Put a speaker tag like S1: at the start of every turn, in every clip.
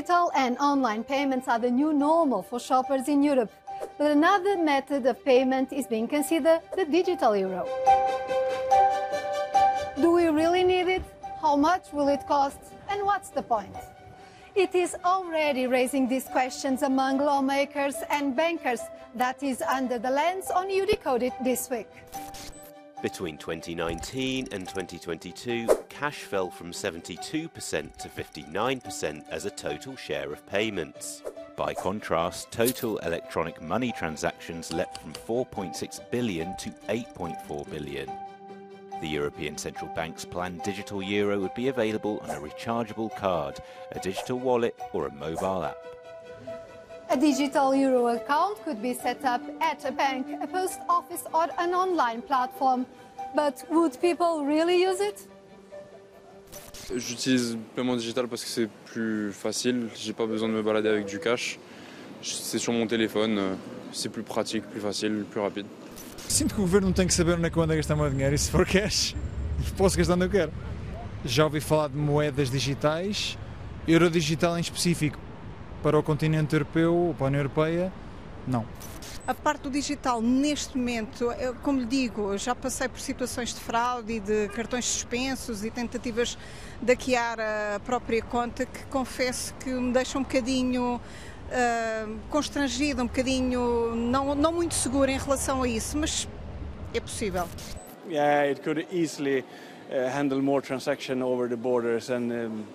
S1: Digital and online payments are the new normal for shoppers in Europe. But another method of payment is being considered the digital euro. Do we really need it? How much will it cost? And what's the point? It is already raising these questions among lawmakers and bankers. That is under the lens on eu-decoded this week.
S2: Between 2019 and 2022, cash fell from 72% to 59% as a total share of payments. By contrast, total electronic money transactions leapt from 4.6 billion to 8.4 billion. The European Central Bank's planned digital euro would be available on a rechargeable card, a digital wallet or a mobile app.
S1: A digital euro account could be set up at a bank, a post office or an online platform. But would people really use it?
S3: J'utilise le paiement digital parce que c'est plus facile, j'ai pas besoin de me balader avec du cash. C'est sur mon téléphone, c'est plus pratique, plus facile, plus rapide.
S4: Sinto que o governo não tem que saber onde é que eu ando a gastar o meu dinheiro e se for cash, posso gastar onde eu quero. Já ouvi falar de moedas digitais, euro digital em específico para o continente europeu ou para a União Europeia, não.
S5: A parte do digital, neste momento, como lhe digo, já passei por situações de fraude e de cartões suspensos e tentativas de hackear a própria conta que confesso que me deixam um bocadinho constrangida, um bocadinho não muito segura em relação a isso, mas é possível.
S6: Yeah, it could easily handle more transaction over the borders and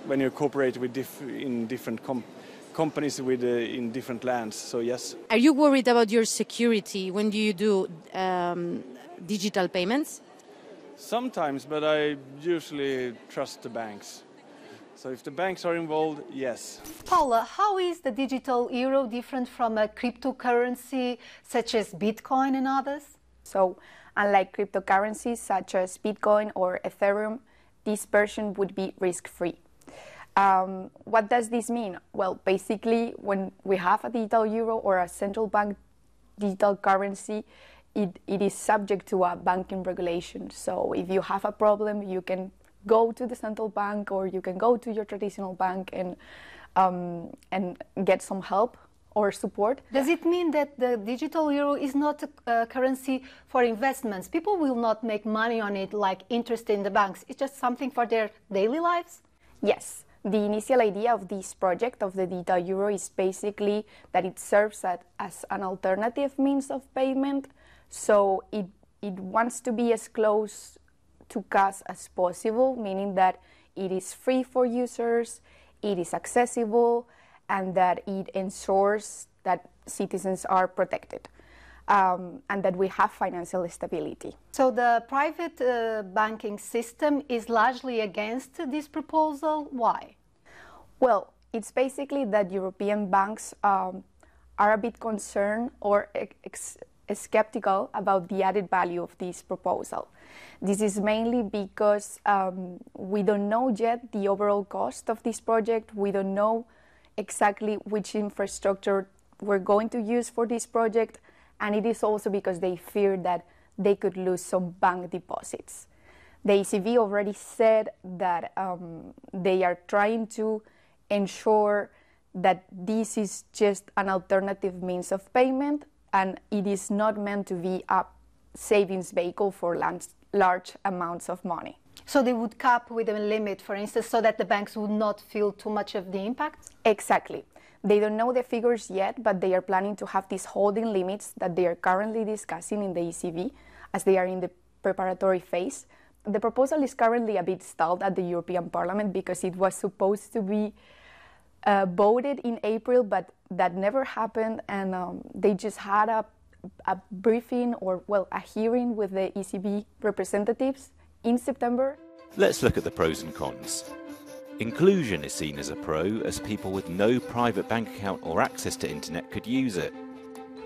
S6: when you cooperate with different companies in different lands, so yes.
S7: Are you worried about your security when you do digital payments?
S6: Sometimes, but I usually trust the banks. So if the banks are involved, yes.
S1: Paula, how is the digital euro different from a cryptocurrency such as Bitcoin and others?
S8: So, unlike cryptocurrencies such as Bitcoin or Ethereum, this version would be risk-free. What does this mean? Well, basically, when we have a digital euro or a central bank digital currency, it is subject to a banking regulation. So if you have a problem, you can go to the central bank or you can go to your traditional bank and get some help or support.
S1: Does it mean that the digital euro is not a currency for investments? People will not make money on it like interest in the banks. It's just something for their daily lives?
S8: Yes. The initial idea of this project of the digital euro is basically that it serves as an alternative means of payment. So it wants to be as close to cash as possible, meaning that it is free for users, it is accessible, and that it ensures that citizens are protected. And that we have financial stability.
S1: So the private banking system is largely against this proposal. Why?
S8: Well, it's basically that European banks are a bit concerned or skeptical about the added value of this proposal. This is mainly because we don't know yet the overall cost of this project. We don't know exactly which infrastructure we're going to use for this project. And it is also because they fear that they could lose some bank deposits. The ECB already said that they are trying to ensure that this is just an alternative means of payment and it is not meant to be a savings vehicle for large amounts of money.
S1: So they would cap with a limit, for instance, so that the banks would not feel too much of the impact?
S8: Exactly. They don't know the figures yet, but they are planning to have these holding limits that they are currently discussing in the ECB as they are in the preparatory phase. The proposal is currently a bit stalled at the European Parliament because it was supposed to be voted in April, but that never happened, and they just had a briefing or, well, a hearing with the ECB representatives in September.
S2: Let's look at the pros and cons. Inclusion is seen as a pro, as people with no private bank account or access to internet could use it.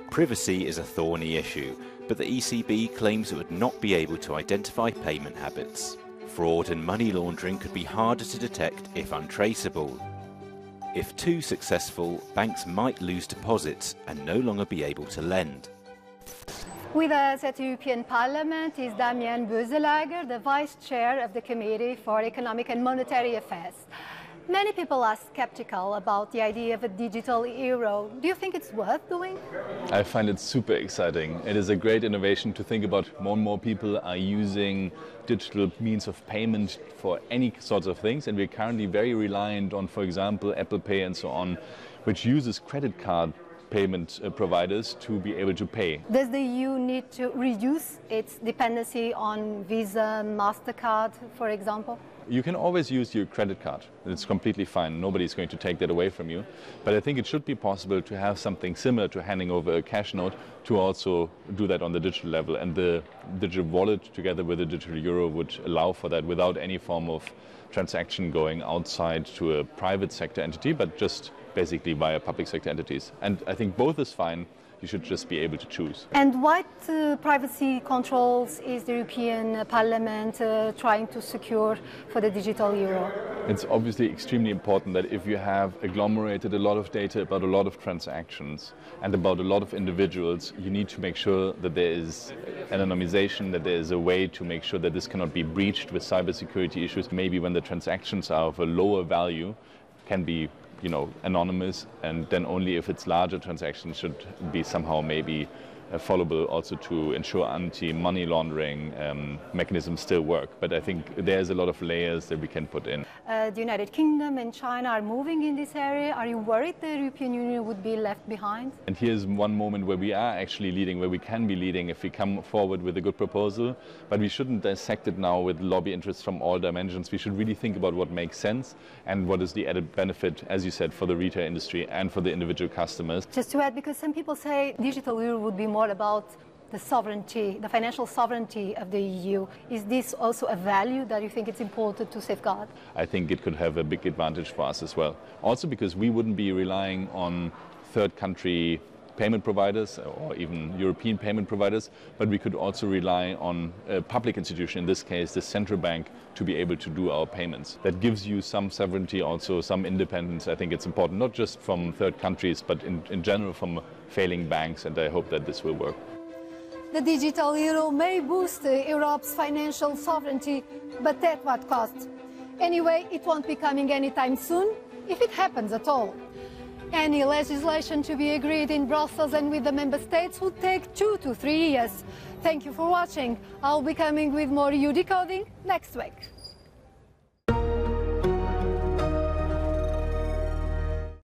S2: Privacy is a thorny issue, but the ECB claims it would not be able to identify payment habits. Fraud and money laundering could be harder to detect if untraceable. If too successful, banks might lose deposits and no longer be able to lend.
S1: With us at the European Parliament is Damian Boeselager, the Vice Chair of the Committee for Economic and Monetary Affairs. Many people are skeptical about the idea of a digital euro. Do you think it's worth doing?
S9: I find it super exciting. It is a great innovation to think about. More and more people are using digital means of payment for any sorts of things, and we're currently very reliant on, for example, Apple Pay and so on, which uses credit card payment providers to be able to pay.
S1: Does the EU need to reduce its dependency on Visa, MasterCard, for example?
S9: You can always use your credit card. It's completely fine. Nobody's going to take that away from you. But I think it should be possible to have something similar to handing over a cash note to also do that on the digital level. And the digital wallet together with the digital euro would allow for that without any form of transaction going outside to a private sector entity, but just basically via public sector entities. And I think both is fine. You should just be able to choose.
S1: And what privacy controls is the European Parliament trying to secure for the digital euro?
S9: It's obviously extremely important that if you have agglomerated a lot of data about a lot of transactions and about a lot of individuals, you need to make sure that there is anonymization, that there is a way to make sure that this cannot be breached with cybersecurity issues. Maybe when the transactions are of a lower value, can be anonymous, and then only if it's larger transactions should be somehow maybe followable also to ensure anti-money laundering mechanisms still work. But I think there's a lot of layers that we can put in.
S1: The United Kingdom and China are moving in this area. Are you worried the European Union would be left behind?
S9: And here's one moment where we are actually leading, where we can be leading if we come forward with a good proposal. But we shouldn't dissect it now with lobby interests from all dimensions. We should really think about what makes sense and what is the added benefit, as you said, for the retail industry and for the individual customers.
S1: Just to add, because some people say digital euro would be more about the sovereignty, the financial sovereignty of the EU. Is this also a value that you think it's important to safeguard?
S9: I think it could have a big advantage for us as well. Also because we wouldn't be relying on third country payment providers or even European payment providers, but we could also rely on a public institution, in this case the central bank, to be able to do our payments. That gives you some sovereignty, also some independence. I think it's important, not just from third countries, but in general from failing banks, and I hope that this will work.
S1: The digital euro may boost Europe's financial sovereignty, but at what cost? Anyway, it won't be coming anytime soon, if it happens at all. Any legislation to be agreed in Brussels and with the member states would take 2 to 3 years. Thank you for watching. I'll be coming with more eu-decoding next week.